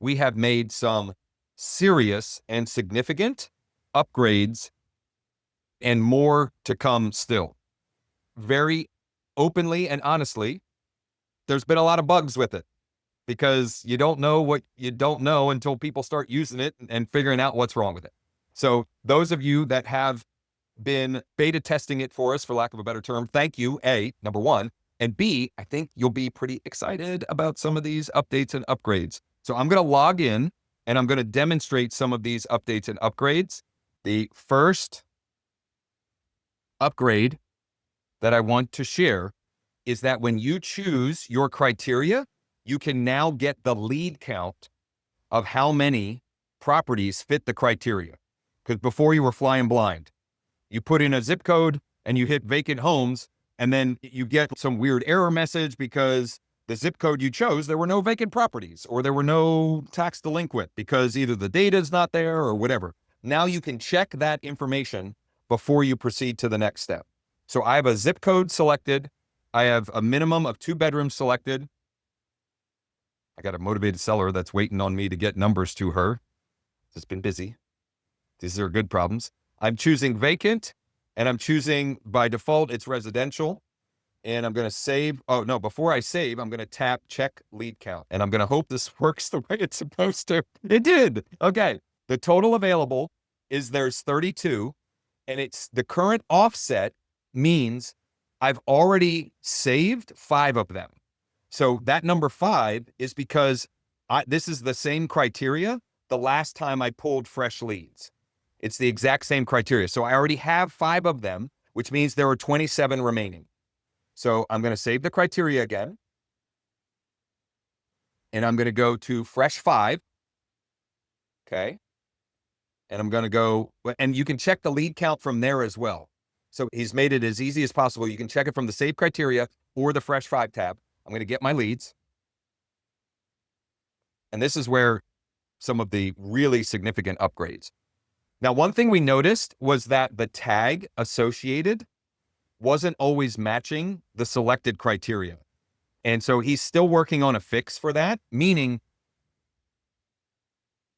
we have made some serious and significant upgrades and more to come still. Very openly and honestly, there's been a lot of bugs with it because you don't know what you don't know until people start using it and figuring out what's wrong with it. So those of you that have been beta testing it for us, for lack of a better term, thank you, A, number one. And B, I think you'll be pretty excited about some of these updates and upgrades. So I'm going to log in and I'm going to demonstrate some of these updates and upgrades. The first upgrade that I want to share is that when you choose your criteria, you can now get the lead count of how many properties fit the criteria. Because before you were flying blind. You put in a zip code and you hit vacant homes, and then you get some weird error message because the zip code you chose, there were no vacant properties or there were no tax delinquent because either the data is not there or whatever. Now you can check that information before you proceed to the next step. So I have a zip code selected. I have a minimum of 2 bedrooms selected. I got a motivated seller that's waiting on me to get numbers to her. It's been busy. These are good problems. I'm choosing vacant, and I'm choosing, by default, it's residential, and I'm going to save. Oh, no, before I save, I'm going to tap check lead count, and I'm going to hope this works the way it's supposed to. It did. Okay. The total available is there's 32, and it's the current offset means I've already saved 5 of them. So that number 5 is because this is the same criteria the last time I pulled fresh leads. It's the exact same criteria. So I already have 5 of them, which means there are 27 remaining. So I'm going to save the criteria again. And I'm going to go to fresh 5. Okay. And I'm going to go, and you can check the lead count from there as well. So he's made it as easy as possible. You can check it from the save criteria or the fresh 5 tab. I'm going to get my leads. And this is where some of the really significant upgrades. Now, one thing we noticed was that the tag associated wasn't always matching the selected criteria. And so he's still working on a fix for that, meaning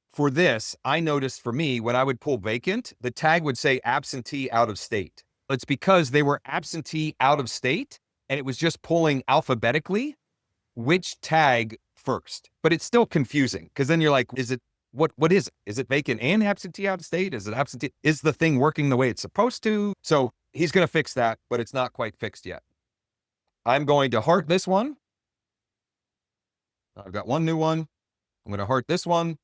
for this, I noticed for me, when I would pull vacant, the tag would say absentee out of state. It's because they were absentee out of state and it was just pulling alphabetically which tag first, but it's still confusing because then you're like, is it, what is it? Is it vacant and absentee out of state? Is it absentee? Is the thing working the way it's supposed to? So he's going to fix that, but it's not quite fixed yet. I'm going to heart this one. I've got one new one. I'm going to heart this one.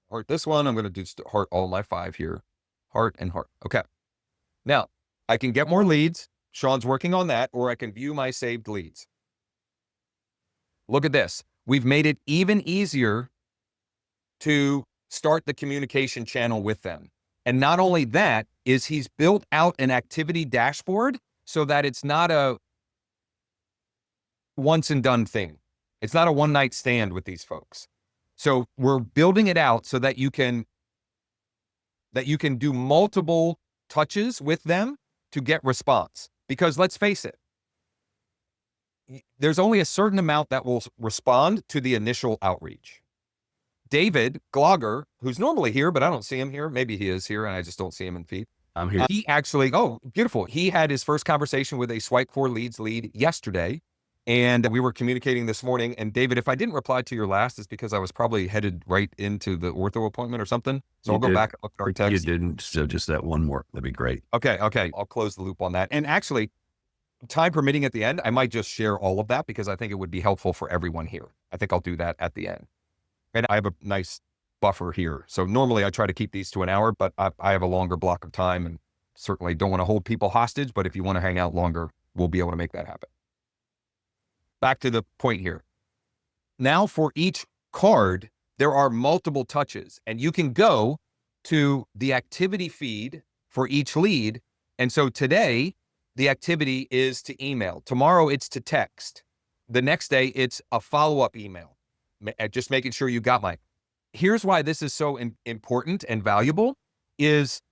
Heart this one. I'm going to do heart all my 5 here. Heart and heart. Okay. Now I can get more leads. Sean's working on that, or I can view my saved leads. Look at this. We've made it even easier to start the communication channel with them. And not only that, is he's built out an activity dashboard so that it's not a once and done thing. It's not a one night stand with these folks. So we're building it out so that you can do multiple touches with them to get response. Because let's face it, there's only a certain amount that will respond to the initial outreach. David Glogger, who's normally here, but I don't see him here. Maybe he is here and I just don't see him in feed. I'm here. He actually, oh, beautiful. He had his first conversation with a Swipe4Leads lead yesterday. And we were communicating this morning. And David, if I didn't reply to your last, it's because I was probably headed right into the ortho appointment or something. So I'll go back and look at our text. You didn't. So just that one more. That'd be great. Okay. I'll close the loop on that. And actually, time permitting at the end, I might just share all of that because I think it would be helpful for everyone here. I think I'll do that at the end. And I have a nice buffer here. So normally I try to keep these to an hour, but I have a longer block of time and certainly don't want to hold people hostage. But if you want to hang out longer, we'll be able to make that happen. Back to the point here. Now for each card, there are multiple touches and you can go to the activity feed for each lead. And so today the activity is to email. Tomorrow it's to text. The next day it's a follow-up email. Just making sure you got mine. Here's why this is so important and valuable is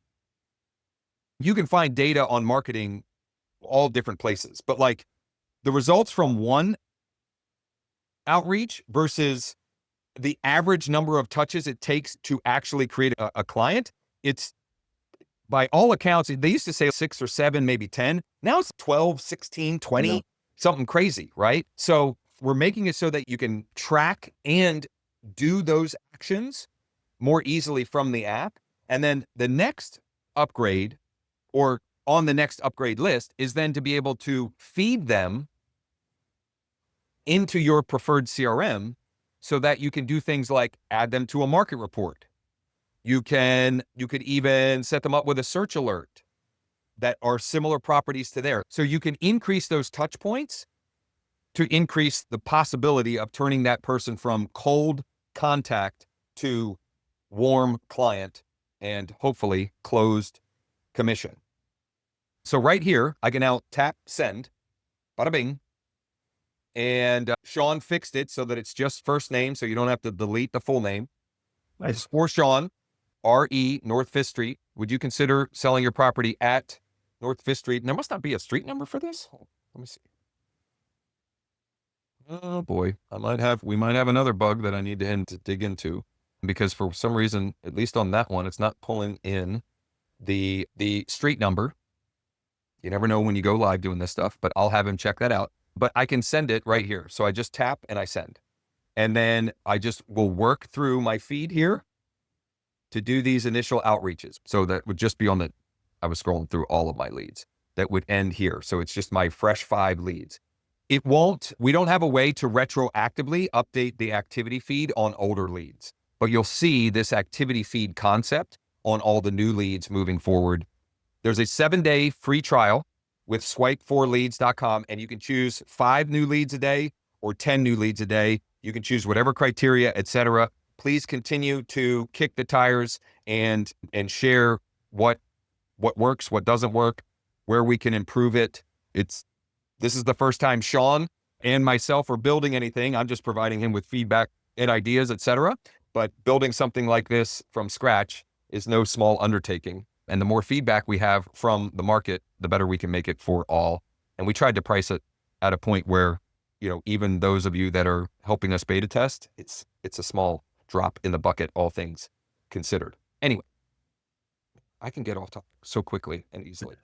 you can find data on marketing all different places, but like the results from one outreach versus the average number of touches it takes to actually create a client, it's by all accounts, they used to say 6 or 7, maybe 10. Now it's 12, 16, 20, something crazy, right? So we're making it so that you can track and do those actions more easily from the app. And then the next upgrade, or on the next upgrade list, is then to be able to feed them into your preferred CRM so that you can do things like add them to a market report. You could even set them up with a search alert that are similar properties to theirs. So you can increase those touch points to increase the possibility of turning that person from cold contact to warm client and hopefully closed commission. So right here, I can now tap send, bada bing. And Sean fixed it so that it's just first name, so you don't have to delete the full name. Nice. For Sean, RE, North 5th Street. Would you consider selling your property at North 5th Street? And there must not be a street number for this. Let me see. Oh boy, we might have another bug that I need to dig into, because for some reason, at least on that one, it's not pulling in the street number. You never know when you go live doing this stuff, but I'll have him check that out. But I can send it right here. So I just tap and I send. And then I just will work through my feed here to do these initial outreaches. So that would just be I was scrolling through all of my leads. That would end here. So it's just my fresh 5 leads. We don't have a way to retroactively update the activity feed on older leads, but you'll see this activity feed concept on all the new leads moving forward. There's a 7-day free trial with Swipe4Leads.com, and you can choose 5 new leads a day or 10 new leads a day. You can choose whatever criteria, etc. Please continue to kick the tires and share what works, what doesn't work, where we can improve it. This is the first time Sean and myself are building anything. I'm just providing him with feedback and ideas, etc. But building something like this from scratch is no small undertaking. And the more feedback we have from the market, the better we can make it for all. And we tried to price it at a point where, even those of you that are helping us beta test, it's a small drop in the bucket, all things considered. Anyway, I can get off topic so quickly and easily.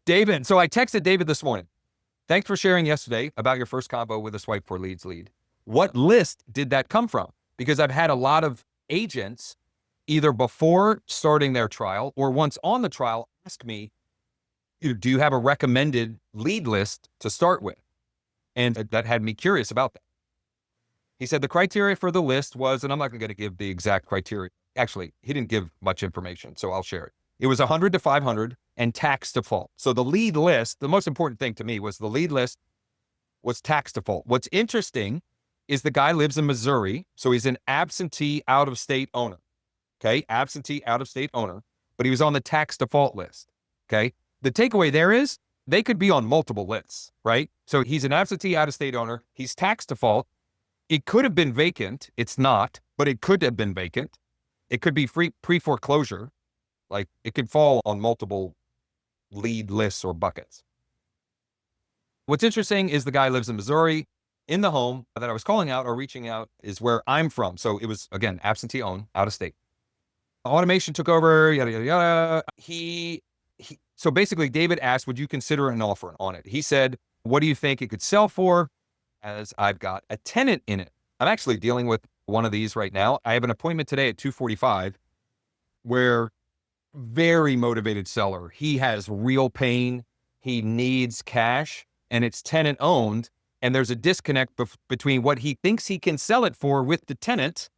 David. So I texted David this morning. Thanks for sharing yesterday about your first combo with a Swipe4Leads lead. What list did that come from? Because I've had a lot of agents either before starting their trial or once on the trial ask me, do you have a recommended lead list to start with? And that had me curious about that. He said the criteria for the list was, and I'm not going to give the exact criteria. Actually, he didn't give much information, so I'll share it. It was 100 to 500 and tax default. So the lead list, the most important thing to me was the lead list was tax default. What's interesting is the guy lives in Missouri, so he's an absentee out-of-state owner. Okay, absentee out-of-state owner, but he was on the tax default list. Okay, the takeaway there is they could be on multiple lists, right? So he's an absentee out-of-state owner. He's tax default. It could have been vacant. It's not, but it could have been vacant. It could be pre-foreclosure. Like it could fall on multiple lead lists or buckets. What's interesting is the guy lives in Missouri. In the home that I was calling out or reaching out is where I'm from. So it was, again, absentee owned, out of state. Automation took over, yada, yada, yada. So basically David asked, would you consider an offer on it? He said, what do you think it could sell for? As I've got a tenant in it. I'm actually dealing with one of these right now. I have an appointment today at 2:45 where very motivated seller. He has real pain. He needs cash and it's tenant owned. And there's a disconnect between what he thinks he can sell it for with the tenant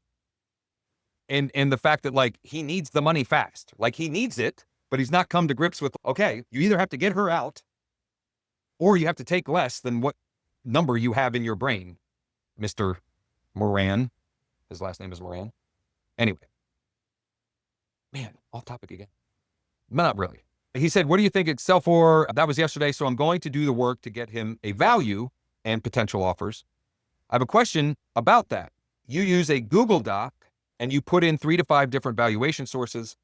and the fact that like he needs the money fast. Like he needs it, but he's not come to grips with, okay, you either have to get her out or you have to take less than what number you have in your brain, Mr. Moran. His last name is Moran. Anyway, man, off topic again. Not really. He said, what do you think it'd sell for? That was yesterday. So I'm going to do the work to get him a value and potential offers. I have a question about that. You use a Google Doc and you put in 3 to 5 different valuation sources.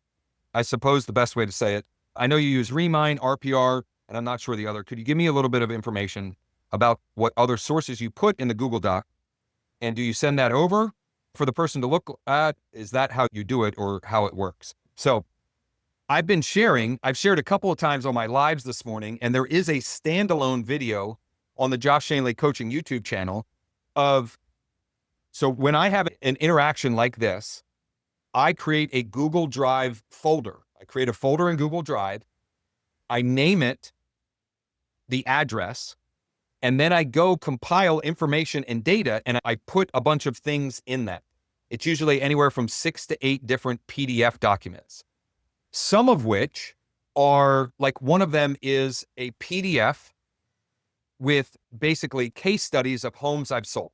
I suppose the best way to say it, I know you use Remine, RPR, and I'm not sure the other. Could you give me a little bit of information about what other sources you put in the Google Doc. And do you send that over for the person to look at? Is that how you do it or how it works? So I've shared a couple of times on my lives this morning, and there is a standalone video on the Josh Shanley Coaching YouTube channel so when I have an interaction like this, I create a Google Drive folder. I create a folder in Google Drive. I name it the address, and then I go compile information and data, and I put a bunch of things in that. It's usually anywhere from 6 to 8 different PDF documents, some of which are like, one of them is a PDF with basically case studies of homes I've sold.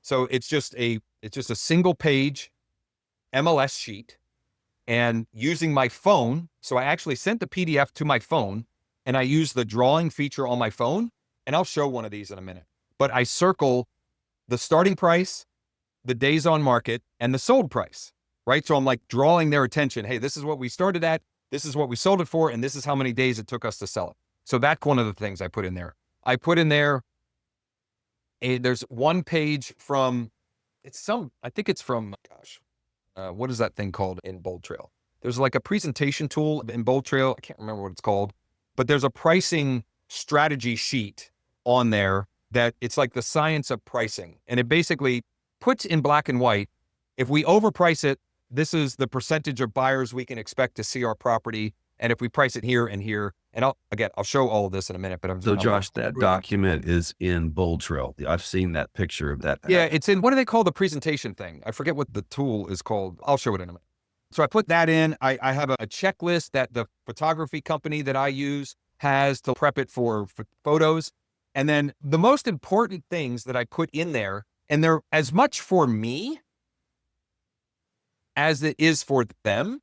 So it's just a single page MLS sheet, and using my phone. So I actually sent the PDF to my phone, and I use the drawing feature on my phone, and I'll show one of these in a minute. But I circle the starting price, the days on market, and the sold price, right? So I'm like drawing their attention. Hey, this is what we started at, this is what we sold it for, and this is how many days it took us to sell it. So that's one of the things I put in there. I put in there, there's one page from, I think it's from, what is that thing called in Bold Trail? There's like a presentation tool in Bold Trail. I can't remember what it's called, but there's a pricing strategy sheet on there that it's like the science of pricing. And it basically puts in black and white, if we overprice it, this is the percentage of buyers we can expect to see our property. And if we price it here and here, and I'll show all of this in a minute, but So Josh, that document is in Bold Trail. I've seen that picture of that. Yeah, it's in, what do they call the presentation thing? I forget what the tool is called. I'll show it in a minute. So I put that in. I have a checklist that the photography company that I use has to prep it for photos. And then the most important things that I put in there, and they're as much for me as it is for them,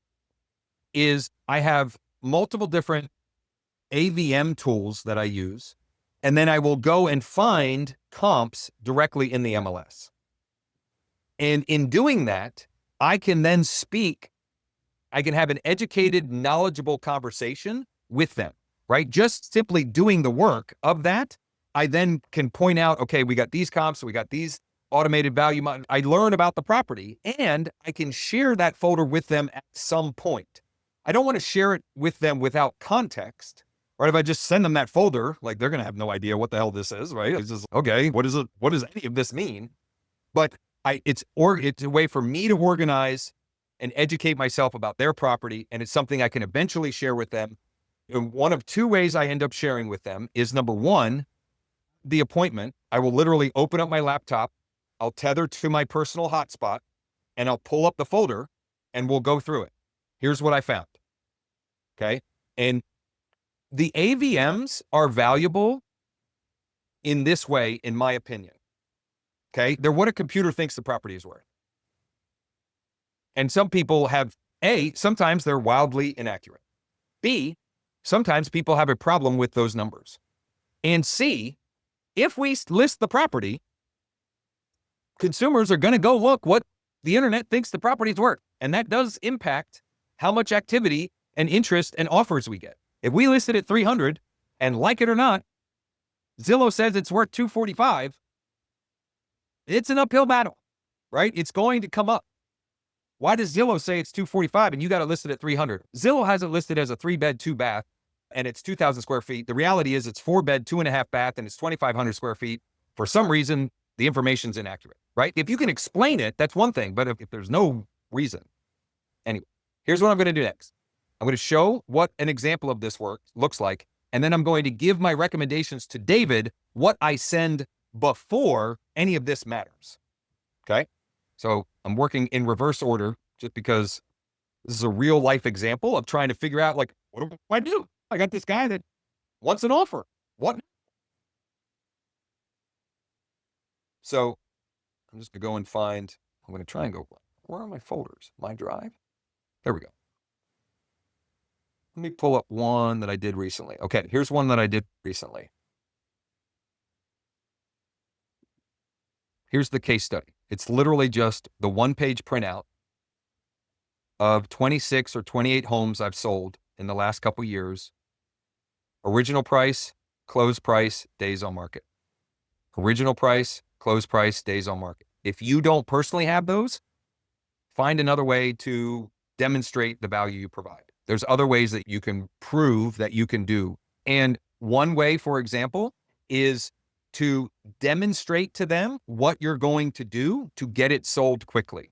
is I have multiple different AVM tools that I use, and then I will go and find comps directly in the MLS. And in doing that, I can then I can have an educated, knowledgeable conversation with them, right? Just simply doing the work of that, I then can point out, okay, we got these comps, we got these automated value models. I learn about the property, and I can share that folder with them at some point. I don't want to share it with them without context, right? If I just send them that folder, like, they're going to have no idea what the hell this is, right? It's just, okay, what is it? What does any of this mean? But it's a way for me to organize and educate myself about their property. And it's something I can eventually share with them. And one of two ways I end up sharing with them is, number one, the appointment. I will literally open up my laptop. I'll tether to my personal hotspot, and I'll pull up the folder, and we'll go through it. Here's what I found. Okay. And the AVMs are valuable in this way, in my opinion. Okay. They're what a computer thinks the property is worth. And some people have, sometimes they're wildly inaccurate. B, sometimes people have a problem with those numbers. And C, if we list the property, consumers are going to go look what the internet thinks the property is worth. And that does impact how much activity and interest and offers we get. If we list it at 300, and like it or not, Zillow says it's worth 245, it's an uphill battle, right? It's going to come up. Why does Zillow say it's 245 and you got to list it at 300? Zillow has it listed as a 3-bed, 2-bath, and it's 2,000 square feet. The reality is it's 4-bed, 2.5-bath, and it's 2,500 square feet. For some reason, the information's inaccurate, right? If you can explain it, that's one thing, but if there's no reason. Anyway, here's what I'm going to do next. I'm going to show what an example of this work looks like, and then I'm going to give my recommendations to David, what I send before any of this matters. Okay? So I'm working in reverse order just because this is a real life example of trying to figure out, like, what do I do? I got this guy that wants an offer. What? So I'm just going to go and find, I'm going to try and go, where are my folders? My drive? There we go. Let me pull up one that I did recently. Okay, here's one that I did recently. Here's the case study. It's literally just the one-page printout of 26 or 28 homes I've sold in the last couple years. Original price, close price, days on market. original price, close price, days on market. If you don't personally have those, find another way to demonstrate the value you provide. There's other ways that you can prove that you can do. And one way, for example, is to demonstrate to them what you're going to do to get it sold quickly.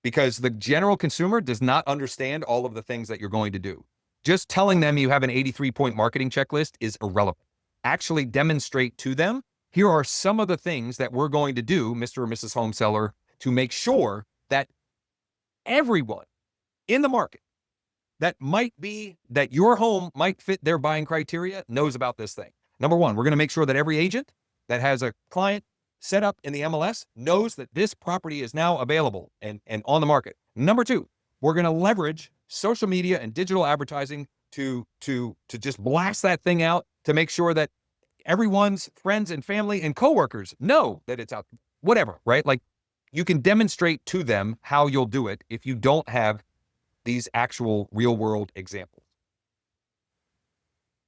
Because the general consumer does not understand all of the things that you're going to do. Just telling them you have an 83-point marketing checklist is irrelevant. Actually demonstrate to them, here are some of the things that we're going to do, Mr. or Mrs. Home Seller, to make sure that everyone in the market that your home might fit their buying criteria knows about this thing. Number one, we're going to make sure that every agent that has a client set up in the MLS knows that this property is now available and on the market. Number two, we're going to leverage social media and digital advertising to just blast that thing out to make sure that everyone's friends and family and coworkers know that it's out, whatever, right? Like, you can demonstrate to them how you'll do it if you don't have these actual real world examples.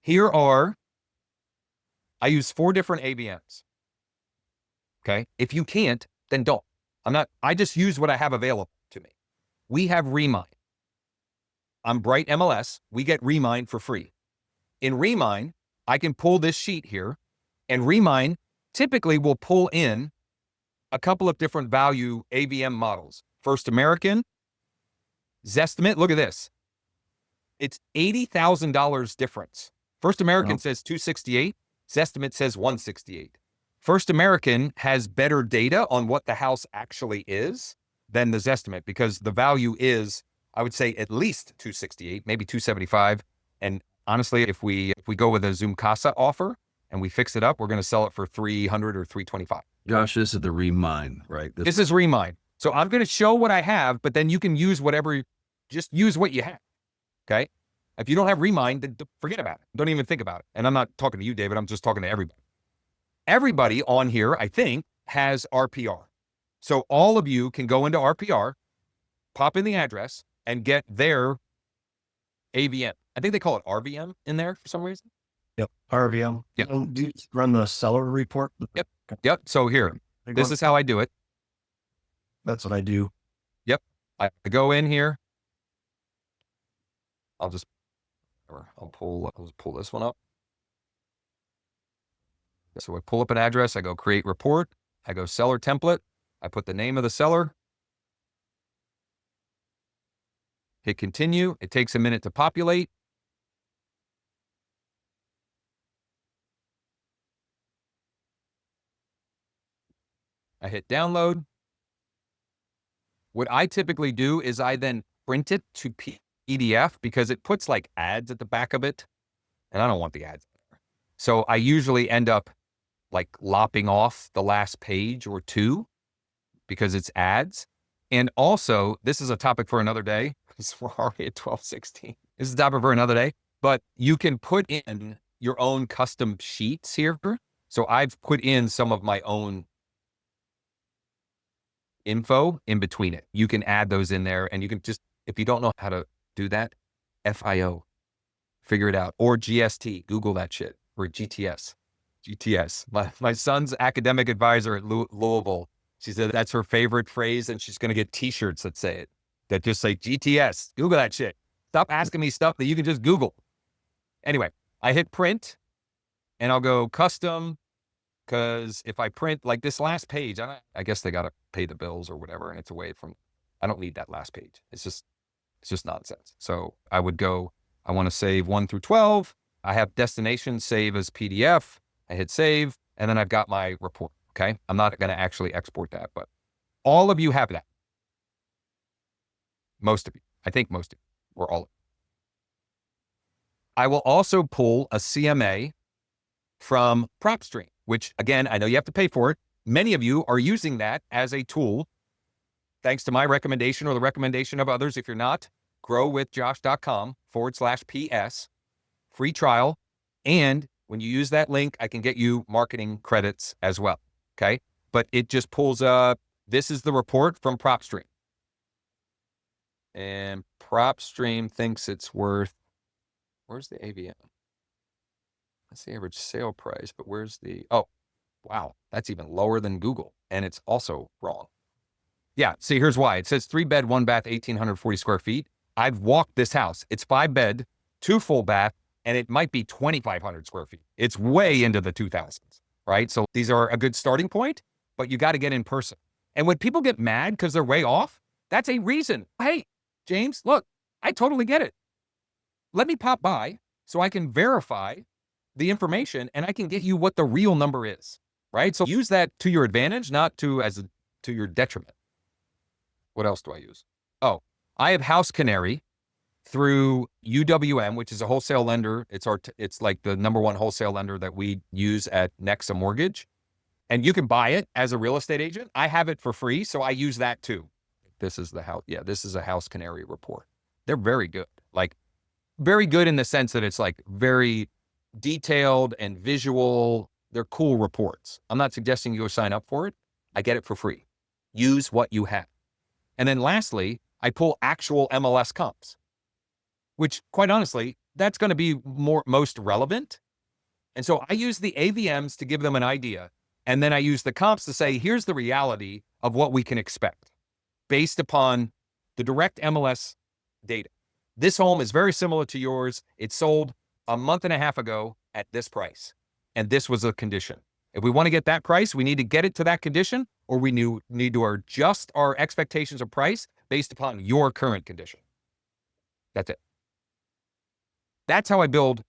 I use 4 different AVMs. Okay. If you can't, then don't. I just use what I have available to me. We have Remind. On Bright MLS, we get Remind for free. In Remind, I can pull this sheet here, and Remind typically will pull in a couple of different value AVM models. First American, Zestimate, look at this. It's $80,000 difference. First American says 268, Zestimate says 168. First American has better data on what the house actually is than the Zestimate, because the value is, I would say, at least 268, maybe 275. And honestly, if we go with a Zoom Casa offer and we fix it up, we're going to sell it for 300 or 325. Josh, this is the Remind, right? This is Remind. So I'm going to show what I have, but then you can use just use what you have. Okay. If you don't have Remind, then forget about it. Don't even think about it. And I'm not talking to you, David. I'm just talking to everybody. Everybody on here, I think, has RPR. So all of you can go into RPR, pop in the address, and get their AVM. I think they call it RVM in there for some reason. Yep. RVM. Yep. Do you run the seller report? Yep. Yep. So here, this is how I do it. That's what I do. Yep. I go in here. I'll pull this one up. So I pull up an address, I go create report, I go seller template, I put the name of the seller, hit continue. It takes a minute to populate. I hit download. What I typically do is I then print it to PDF because it puts like ads at the back of it, and I don't want the ads there. So I usually end up like lopping off the last page or two because it's ads. And also, this is a topic for another day. We're already at 12:16. This is a topic for another day, but you can put in your own custom sheets here. So I've put in some of my own info in between it. You can add those in there, and you can just, if you don't know how to do that, FIO, figure it out, or GST, Google that shit, or GTS. My son's academic advisor at Louisville, she said that's her favorite phrase, and she's going to get t-shirts that say it, that just say GTS. Google that shit. Stop asking me stuff that you can just Google. Anyway, I hit print, and I'll go custom, because if I print like this last page, I guess they got to pay the bills or whatever, and it's away from, I don't need that last page. It's just nonsense. So I would go, I want to save 1 through 12. I have destination save as PDF. I hit save, and then I've got my report. Okay. I'm not going to actually export that, but all of you have that. Most of you, I think most of you, or all of you. I will also pull a CMA from PropStream, which again, I know you have to pay for it. Many of you are using that as a tool, thanks to my recommendation or the recommendation of others. If you're not, growwithjosh.com/PS, free trial. And when you use that link, I can get you marketing credits as well. Okay. But it just pulls up, this is the report from PropStream. And PropStream thinks it's worth, where's the AVM? That's the average sale price, but where's the, oh, wow, that's even lower than Google. And it's also wrong. Yeah, see, here's why. It says 3-bed, 1-bath, 1,840 square feet. I've walked this house. It's 5-bed, 2 full bath, and it might be 2,500 square feet. It's way into the 2000s, right? So these are a good starting point, but you got to get in person. And when people get mad because they're way off, that's a reason. Hey, James, look, I totally get it. Let me pop by so I can verify the information and I can get you what the real number is, right? So use that to your advantage, not to your detriment. What else do I use? Oh, I have House Canary through UWM, which is a wholesale lender. It's like the #1 wholesale lender that we use at Nexa Mortgage. And you can buy it as a real estate agent. I have it for free, so I use that too. This is the house. Yeah, this is a House Canary report. They're very good. Like, very good in the sense that it's like very detailed and visual. They're cool reports. I'm not suggesting you go sign up for it. I get it for free. Use what you have. And then lastly, I pull actual MLS comps, which quite honestly, that's going to be most relevant. And so I use the AVMs to give them an idea. And then I use the comps to say, here's the reality of what we can expect based upon the direct MLS data. This home is very similar to yours. It sold a month and a half ago at this price. And this was a condition. If we want to get that price, we need to get it to that condition, or we need to adjust our expectations of price based upon your current condition. That's it. That's how I build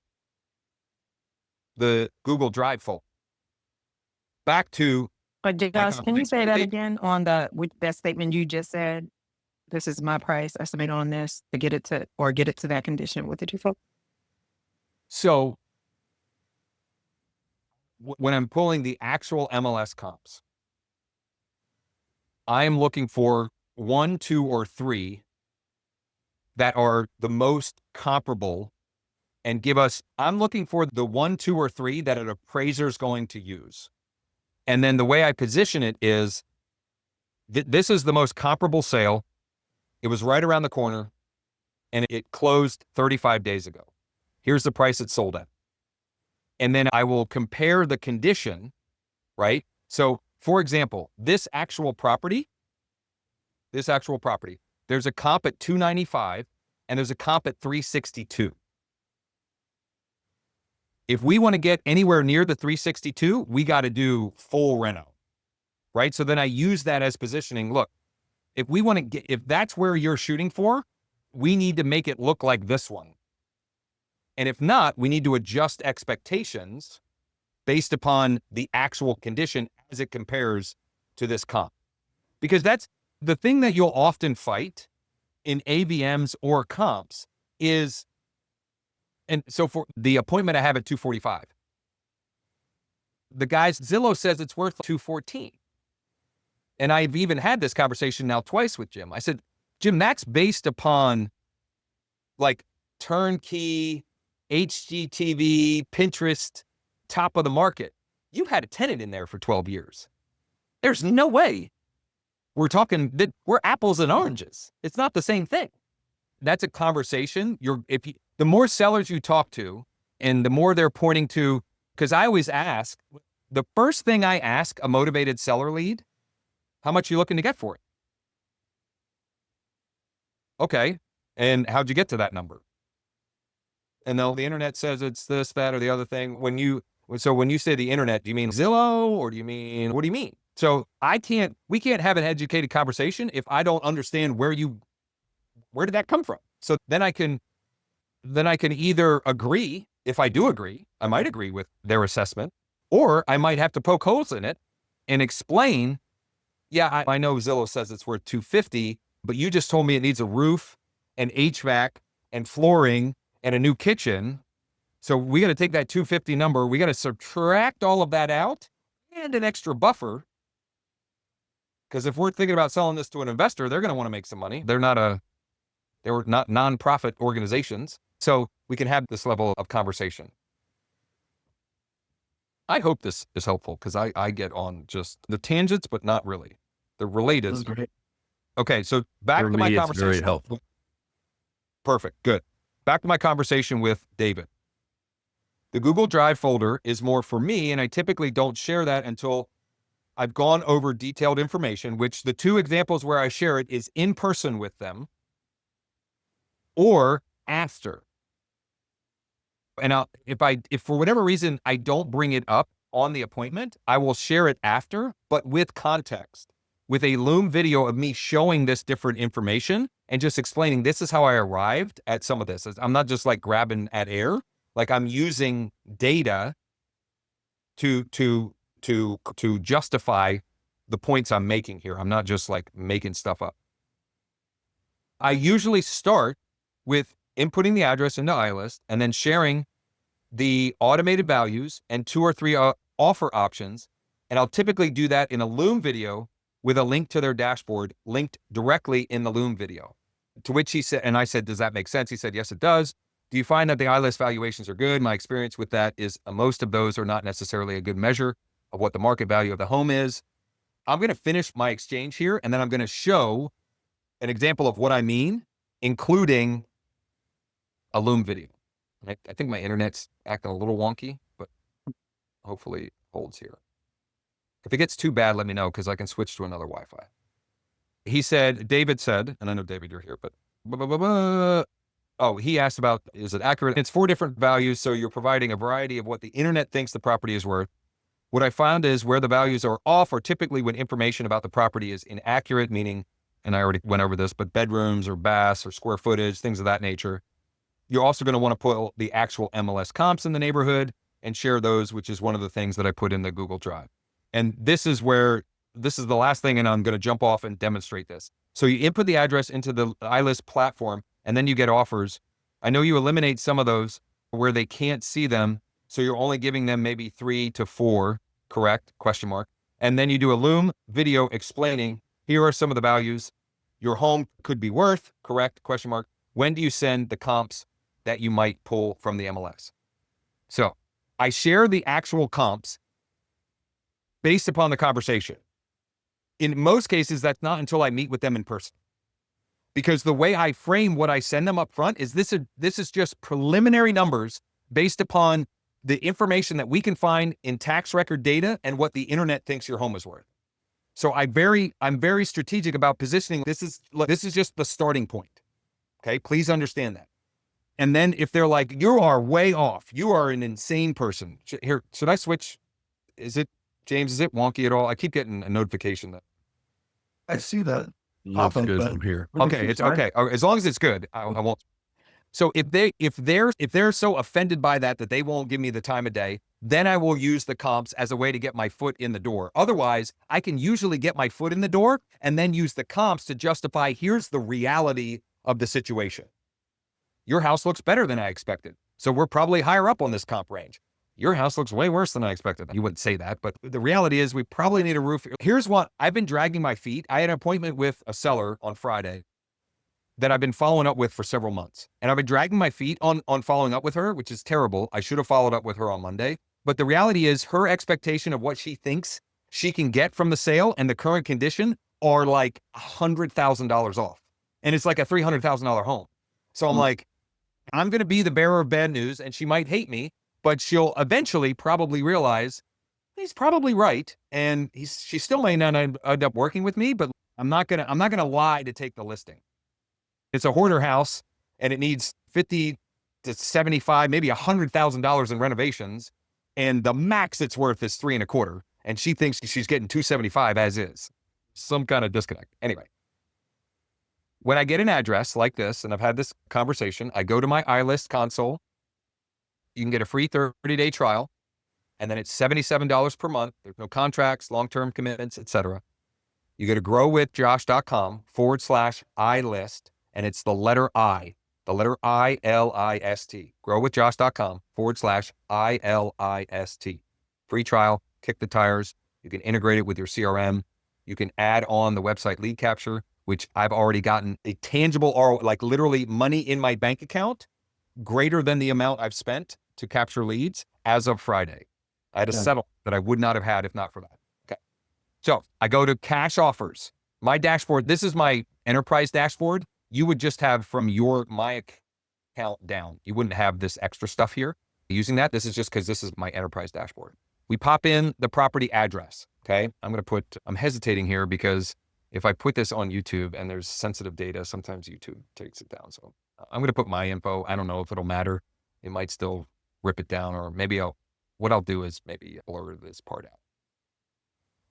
the Google Drive folder. Back to, But Josh, can you say that again on with that statement you just said? This is my price estimate on this to get it to that condition. What did you say? so when I'm pulling the actual MLS comps, I'm looking for 1, 2, or 3 that are the most comparable and I'm looking for the 1, 2, or 3 that an appraiser's going to use. And then the way I position it is, this is the most comparable sale. It was right around the corner and it closed 35 days ago. Here's the price it sold at. And then I will compare the condition, right? So for example, this actual property, there's a comp at 295 and there's a comp at 362. If we want to get anywhere near the 362, we got to do full reno, right? So then I use that as positioning. Look, if that's where you're shooting for, we need to make it look like this one. And if not, we need to adjust expectations based upon the actual condition as it compares to this comp. Because that's the thing that you'll often fight in AVMs or comps is, and so for the appointment I have at 245, the guy's Zillow says it's worth 214. And I've even had this conversation now twice with Jim. I said, Jim, that's based upon like turnkey, HGTV, Pinterest, top of the market. You've had a tenant in there for 12 years. There's no way we're talking that we're apples and oranges. It's not the same thing. That's a conversation. The more sellers you talk to and the more they're pointing to, because I always ask, the first thing I ask a motivated seller lead, how much are you looking to get for it? Okay. And how'd you get to that number? And though the internet says it's this, that, or the other thing, when you say the internet, do you mean Zillow or what do you mean? So we can't have an educated conversation if I don't understand where did that come from? So then I can either agree. If I do agree, I might agree with their assessment, or I might have to poke holes in it and explain, yeah, I know Zillow says it's worth 250, but you just told me it needs a roof and HVAC and flooring and a new kitchen. So we got to take that 250 number. We got to subtract all of that out and an extra buffer. Because if we're thinking about selling this to an investor, they're going to want to make some money. They were not nonprofit organizations. So we can have this level of conversation. I hope this is helpful because I get on just the tangents, but not really. They're related. That's great. Okay, so back For to my me, it's conversation. very helpful. Perfect, good. Back to my conversation with David. The Google Drive folder is more for me, and I typically don't share that until I've gone over detailed information, which the two examples where I share it is in person with them or after. And if for whatever reason I don't bring it up on the appointment, I will share it after, but with context, with a Loom video of me showing this different information and just explaining this is how I arrived at some of this. I'm not just like grabbing at air, like I'm using data to justify the points I'm making here. I'm not just like making stuff up. I usually start with inputting the address into Ilist and then sharing the automated values and 2 or 3 offer options. And I'll typically do that in a Loom video with a link to their dashboard linked directly in the Loom video. To which he said, and I said, does that make sense? He said, yes, it does. Do you find that the Ilist valuations are good? My experience with that is most of those are not necessarily a good measure of what the market value of the home is. I'm going to finish my exchange here, and then I'm going to show an example of what I mean, including a Loom video. I think my internet's acting a little wonky, but hopefully it holds here. If it gets too bad, let me know, because I can switch to another Wi-Fi. He said, David said, and I know David, you're here, but oh, he asked about, is it accurate? It's 4 different values, so you're providing a variety of what the internet thinks the property is worth. What I found is where the values are off are typically when information about the property is inaccurate, meaning, and I already went over this, but bedrooms or baths or square footage, things of that nature. You're also going to want to put the actual MLS comps in the neighborhood and share those, which is one of the things that I put in the Google Drive. And this is the last thing, and I'm going to jump off and demonstrate this. So you input the address into the Ilist platform, and then you get offers. I know you eliminate some of those where they can't see them, so you're only giving them maybe 3 to 4, correct? ? And then you do a Loom video explaining, here are some of the values your home could be worth, correct? ? When do you send the comps that you might pull from the MLS? So I share the actual comps based upon the conversation. In most cases, that's not until I meet with them in person. Because the way I frame what I send them up front is this is just preliminary numbers based upon the information that we can find in tax record data and what the internet thinks your home is worth. So I'm very strategic about positioning. This is just the starting point. Okay, please understand that. And then if they're like, you are way off, you are an insane person. Here, should I switch? James, is it wonky at all? I keep getting a notification that. I see that. Looks Often, good but- from here. Okay, it's okay. As long as it's good, I won't. So if they're so offended by that they won't give me the time of day, then I will use the comps as a way to get my foot in the door. Otherwise, I can usually get my foot in the door and then use the comps to justify, here's the reality of the situation. Your house looks better than I expected, so we're probably higher up on this comp range. Your house looks way worse than I expected. You wouldn't say that, but the reality is we probably need a roof. Here's what I've been dragging my feet. I had an appointment with a seller on Friday that I've been following up with for several months. And I've been dragging my feet on following up with her, which is terrible. I should have followed up with her on Monday. But the reality is her expectation of what she thinks she can get from the sale and the current condition are like $100,000 off. And it's like a $300,000 home. So I'm like, I'm going to be the bearer of bad news and she might hate me, but she'll eventually probably realize he's probably right. And she still may not end up working with me, but I'm not going to lie to take the listing. It's a hoarder house and it needs $50,000 to $75,000, maybe $100,000 in renovations. And the max it's worth is 3.25. And she thinks she's getting $275 as is. Some kind of disconnect. Anyway, when I get an address like this, and I've had this conversation, I go to my Ilist console. You can get a free 30-day trial, and then it's $77 per month. There's no contracts, long-term commitments, etc. You go to growwithjosh.com/Ilist, and it's the letter I, ILIST. growwithjosh.com/ILIST. Free trial, kick the tires. You can integrate it with your CRM. You can add on the website lead capture, which I've already gotten a tangible ROI, like literally money in my bank account, greater than the amount I've spent to capture leads as of Friday. I had a settle that I would not have had if not for that. Okay. So I go to cash offers. My dashboard, this is my enterprise dashboard. You would just have from my account down. You wouldn't have this extra stuff here. using that. This is just because this is my enterprise dashboard. We pop in the property address. Okay. I'm hesitating here because if I put this on YouTube and there's sensitive data, sometimes YouTube takes it down. So I'm going to put my info. I don't know if it'll matter. It might still rip it down, or maybe what I'll do is maybe blur this part out.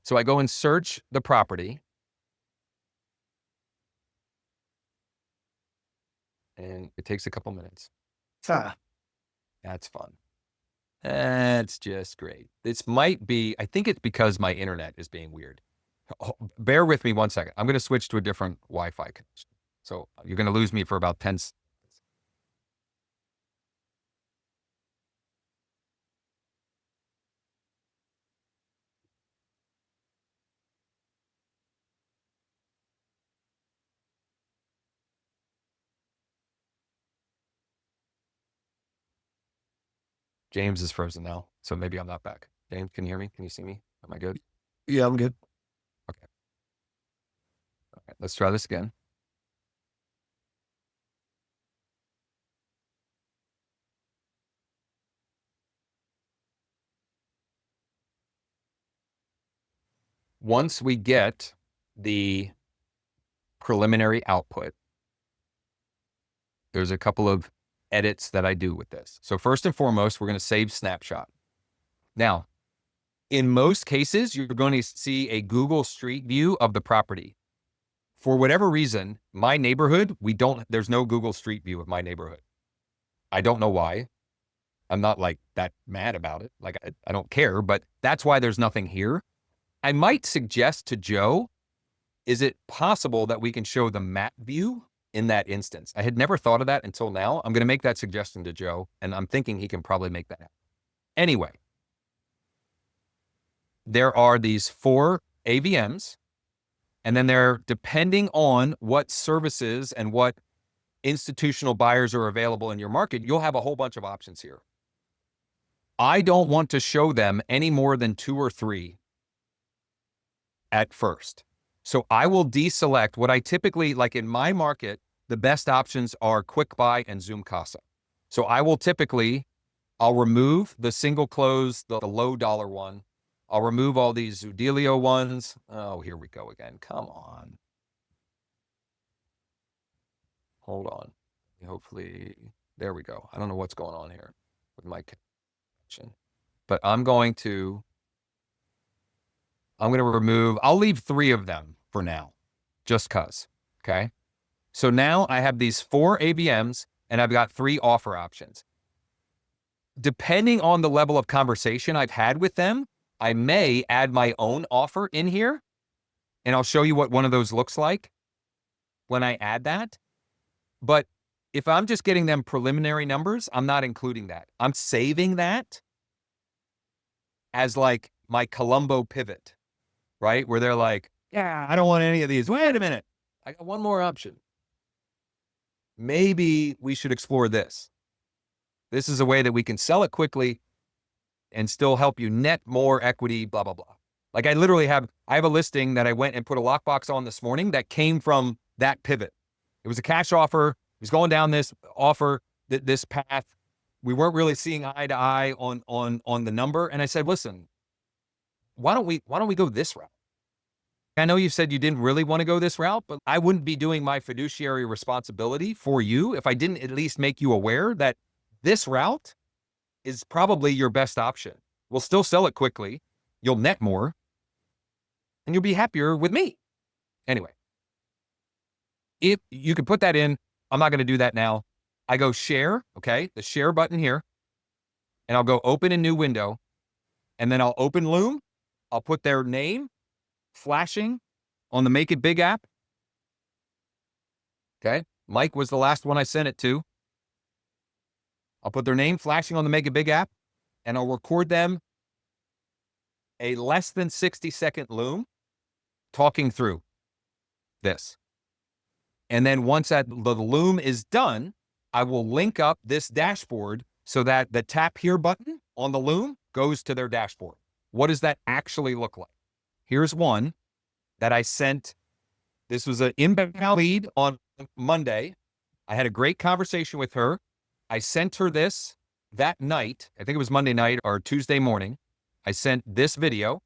So I go and search the property. And it takes a couple minutes. That's fun. That's just great. This might be, I think it's because my internet is being weird. Bear with me 1 second. I'm going to switch to a different Wi-Fi connection. So you're going to lose me for about 10 seconds. James is frozen now, so maybe I'm not back. James, can you hear me? Can you see me? Am I good? Yeah, I'm good. Okay. All right, let's try this again. Once we get the preliminary output, there's a couple of edits that I do with this. So first and foremost, we're going to save snapshot. Now, in most cases, you're going to see a Google Street View of the property. For whatever reason, my neighborhood, there's no Google Street View of my neighborhood. I don't know why. I'm not like that mad about it. Like I don't care, but that's why there's nothing here. I might suggest to Joe, is it possible that we can show the map view in that instance? I had never thought of that until now. I'm going to make that suggestion to Joe, and I'm thinking he can probably make that happen. Anyway, there are these 4 AVMs, and then they're depending on what services and what institutional buyers are available in your market, you'll have a whole bunch of options here. I don't want to show them any more than 2 or 3 at first. So I will deselect what I typically, like in my market, the best options are Quick Buy and Zoom Casa. So I will I'll remove the single close, the low dollar one. I'll remove all these Zudelio ones. Oh, here we go again. Come on. Hold on. Hopefully, there we go. I don't know what's going on here with my connection, but I'm going to remove, I'll leave 3 of them for now, just cause, okay? So now I have these 4 AVMs and I've got 3 offer options. Depending on the level of conversation I've had with them, I may add my own offer in here, and I'll show you what one of those looks like when I add that. But if I'm just getting them preliminary numbers, I'm not including that. I'm saving that as like my Columbo pivot, right? Where they're like, yeah, I don't want any of these. Wait a minute. I got one more option. Maybe we should explore this. This is a way that we can sell it quickly and still help you net more equity, blah, blah, blah. Like I have a listing that I went and put a lockbox on this morning that came from that pivot. It was a cash offer. It was going down this offer, this path. We weren't really seeing eye to eye on the number. And I said, listen, why don't we go this route? I know you said you didn't really want to go this route, but I wouldn't be doing my fiduciary responsibility for you if I didn't at least make you aware that this route is probably your best option. We'll still sell it quickly. You'll net more and you'll be happier with me. Anyway, if you can put that in, I'm not going to do that now. I go share, okay, the share button here, and I'll go open a new window, and then I'll open Loom. I'll put their name flashing on the Make It Big app. Okay, Mike was the last one I sent it to. I'll put their name flashing on the Make It Big app, and I'll record them a less than 60-second Loom talking through this. And then once the Loom is done, I will link up this dashboard so that the tap here button on the Loom goes to their dashboard. What does that actually look like? Here's one that I sent. This was an inbound lead on Monday. I had a great conversation with her. I sent her this that night, I think it was Monday night or Tuesday morning, I sent this video.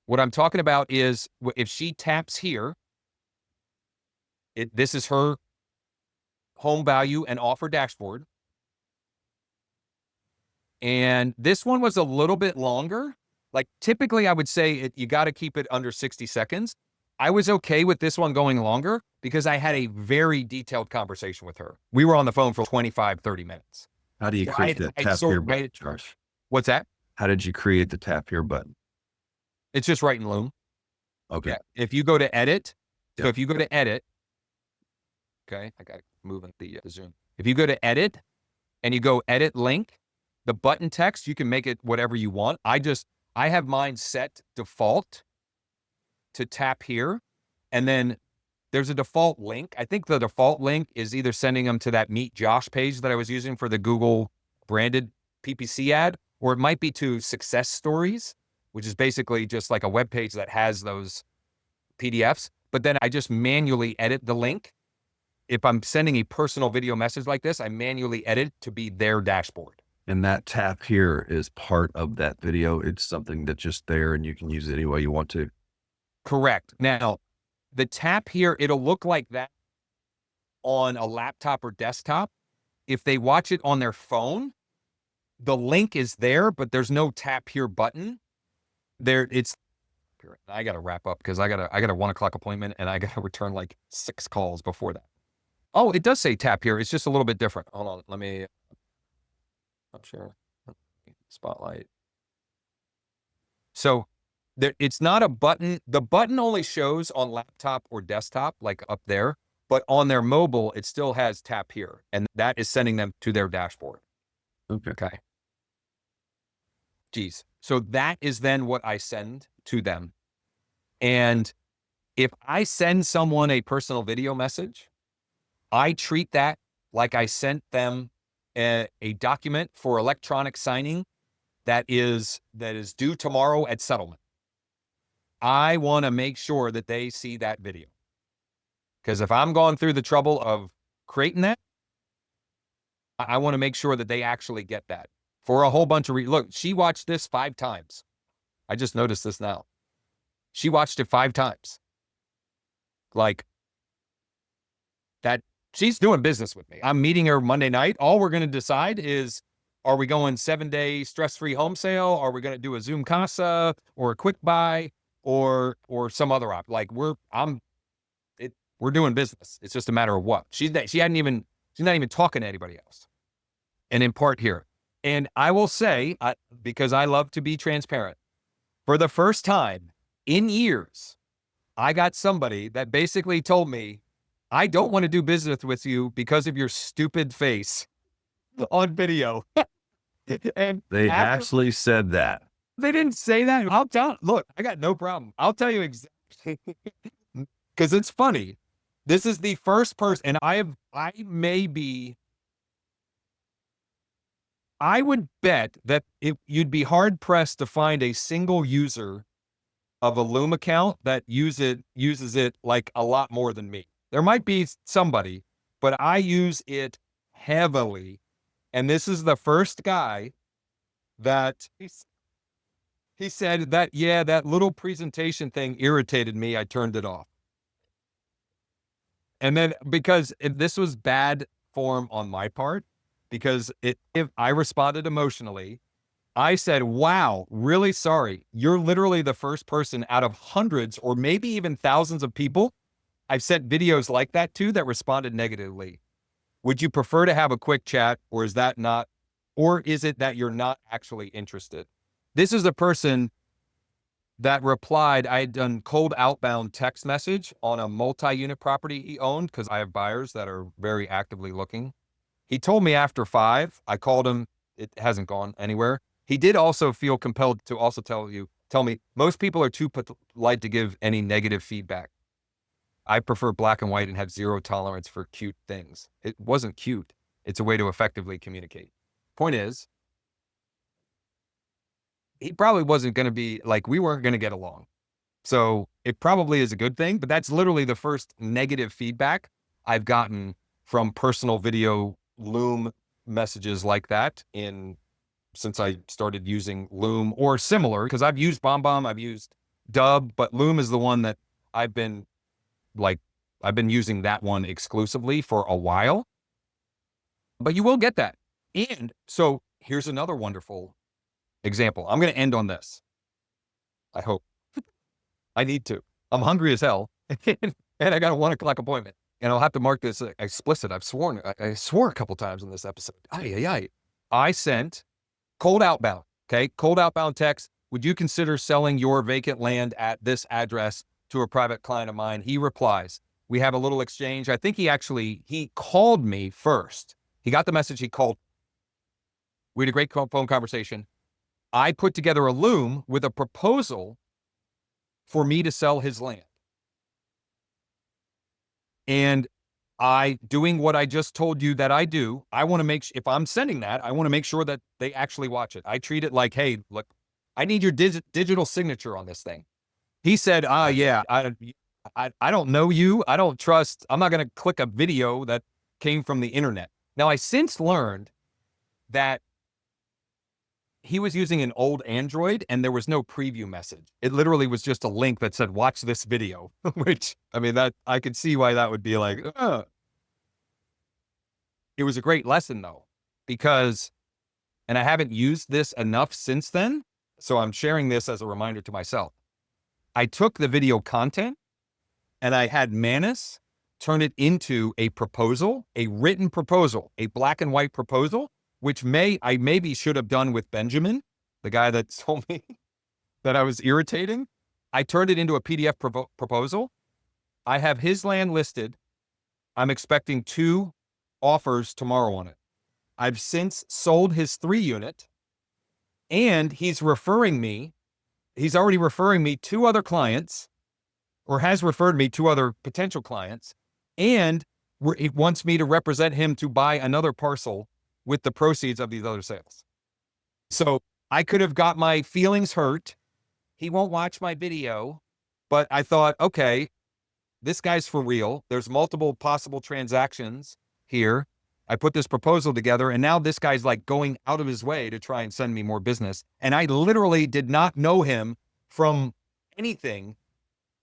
What I'm talking about is if she taps here, this is her home value and offer dashboard. And this one was a little bit longer. Like typically I would say you got to keep it under 60 seconds. I was okay with this one going longer because I had a very detailed conversation with her. We were on the phone for 25, 30 minutes. How do you create the tap here button, Josh? What's that? How did you create the tap here button? It's just right in Loom. Okay. Yeah. If you go to edit, Yeah. so if you go to edit, okay, I got to move the Zoom. If you go to edit and you go edit link, the button text, you can make it whatever you want. I have mine set default to tap here. And then there's a default link. I think the default link is either sending them to that Meet Josh page that I was using for the Google branded PPC ad, or it might be to Success Stories, which is basically just like a web page that has those PDFs. But then I just manually edit the link. If I'm sending a personal video message like this, I manually edit to be their dashboard. And that tap here is part of that video. It's something that's just there and you can use it any way you want to. Correct. Now, the tap here, it'll look like that on a laptop or desktop. If they watch it on their phone, the link is there, but there's no tap here button. I got to wrap up because I got a 1 o'clock appointment and I got to return like 6 calls before that. Oh, it does say tap here. It's just a little bit different. Hold on. Let me, I'm sure. Spotlight. So it's not a button. The button only shows on laptop or desktop, like up there, but on their mobile, it still has tap here. And that is sending them to their dashboard. Okay. Geez. So that is then what I send to them. And if I send someone a personal video message, I treat that like I sent them a document for electronic signing that is due tomorrow at settlement. I want to make sure that they see that video. Because if I'm going through the trouble of creating that, I want to make sure that they actually get that for a whole bunch of look, she watched this 5 times. I just noticed this now. She watched it 5 times. Like that, she's doing business with me. I'm meeting her Monday night. All we're going to decide is, are we going 7-day stress-free home sale? Are we going to do a Zoom Casa or a quick buy or some other option? Like we're doing business. It's just a matter of what. She's not even talking to anybody else. And in part here. And I will say, because I love to be transparent, for the first time in years, I got somebody that basically told me, I don't want to do business with you because of your stupid face on video. And they actually said that. They didn't say that. Look, I got no problem. I'll tell you exactly. Because it's funny. This is the first person, and I would bet that you'd be hard pressed to find a single user of a Loom account that uses it like a lot more than me. There might be somebody, but I use it heavily. And this is the first guy that he said that, yeah, that little presentation thing irritated me. I turned it off. And then because this was bad form on my part, because if I responded emotionally, I said, wow, really sorry. You're literally the first person out of hundreds or maybe even thousands of people I've sent videos like that to that responded negatively. Would you prefer to have a quick chat, or is it that you're not actually interested? This is a person that replied. I had done cold outbound text message on a multi-unit property he owned because I have buyers that are very actively looking. He told me after 5, I called him. It hasn't gone anywhere. He did also feel compelled to also tell me most people are too polite to give any negative feedback. I prefer black and white and have zero tolerance for cute things. It wasn't cute. It's a way to effectively communicate. Point is, he probably wasn't going to be like, we weren't going to get along. So it probably is a good thing, but that's literally the first negative feedback I've gotten from personal video Loom messages like that since I started using Loom or similar, because I've used BombBomb, I've used Dub, but Loom is the one that I've been using that one exclusively for a while. But you will get that. And so here's another wonderful example. I'm going to end on this. I hope. I need to. I'm hungry as hell. And I got a 1 o'clock appointment. And I'll have to mark this explicit. I've sworn. I swore a couple times in this episode. I sent cold outbound. Okay. Cold outbound text. Would you consider selling your vacant land at this address to a private client of mine? He replies. We have a little exchange. I think he called me first. He got the message. He called. We had a great phone conversation. I put together a Loom with a proposal for me to sell his land. And doing what I just told you that I do, I want to if I'm sending that, I want to make sure that they actually watch it. I treat it like, hey, look, I need your digital signature on this thing. He said, yeah, I don't know you. I don't trust. I'm not going to click a video that came from the internet. Now, I since learned that he was using an old Android and there was no preview message. It literally was just a link that said, watch this video, which, I mean, that I could see why that would be like, It was a great lesson though, because, and I haven't used this enough since then. So I'm sharing this as a reminder to myself. I took the video content and I had Manus turn it into a proposal, a written proposal, a black and white proposal, which I maybe should have done with Benjamin, the guy that told me that I was irritating. I turned it into a PDF proposal. I have his land listed. I'm expecting 2 offers tomorrow on it. I've since sold his 3 unit and he's already referring me 2 other clients, or has referred me 2 other potential clients. And he wants me to represent him to buy another parcel with the proceeds of these other sales. So I could have got my feelings hurt. He won't watch my video, but I thought, okay, this guy's for real. There's multiple possible transactions here. I put this proposal together and now this guy's like going out of his way to try and send me more business. And I literally did not know him from anything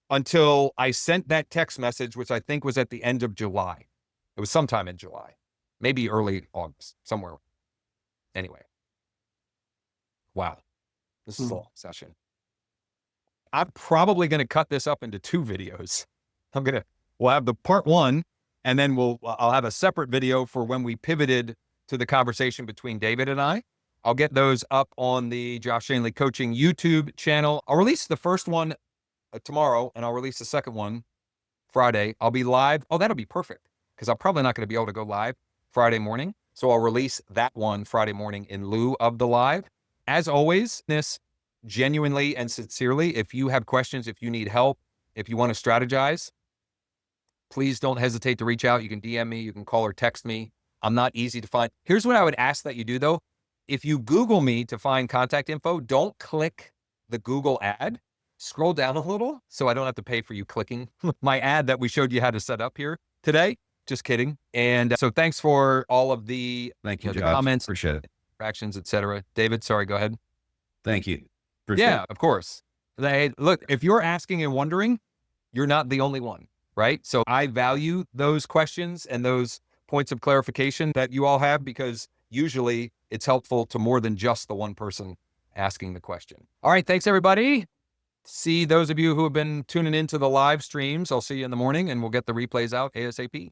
until I sent that text message, which I think was at the end of July. It was sometime in July, maybe early August, somewhere. Anyway. Wow. This is a long session. I'm probably going to cut this up into 2 videos. We'll have the part 1, and then I'll have a separate video for when we pivoted to the conversation between David and I. I'll get those up on the Josh Shanley Coaching YouTube channel. I'll release the first one tomorrow, and I'll release the second one Friday. I'll be live. Oh, that'll be perfect, because I'm probably not going to be able to go live Friday morning. So I'll release that one Friday morning in lieu of the live. As always, this genuinely and sincerely, if you have questions, if you need help, if you want to strategize, please don't hesitate to reach out. You can DM me, you can call or text me. I'm not easy to find. Here's what I would ask that you do though. If you Google me to find contact info, don't click the Google ad. Scroll down a little so I don't have to pay for you clicking my ad that we showed you how to set up here today. Just kidding. And so thanks for all of the, Thank you, the Josh. comments, Appreciate it. interactions, etc. David, sorry, go ahead. Thank you. Appreciate Yeah, it. of course. Look, if you're asking and wondering, you're not the only one, right? So I value those questions and those points of clarification that you all have, because usually it's helpful to more than just the one person asking the question. All right. Thanks, everybody. See those of you who have been tuning into the live streams. I'll see you in the morning and we'll get the replays out ASAP.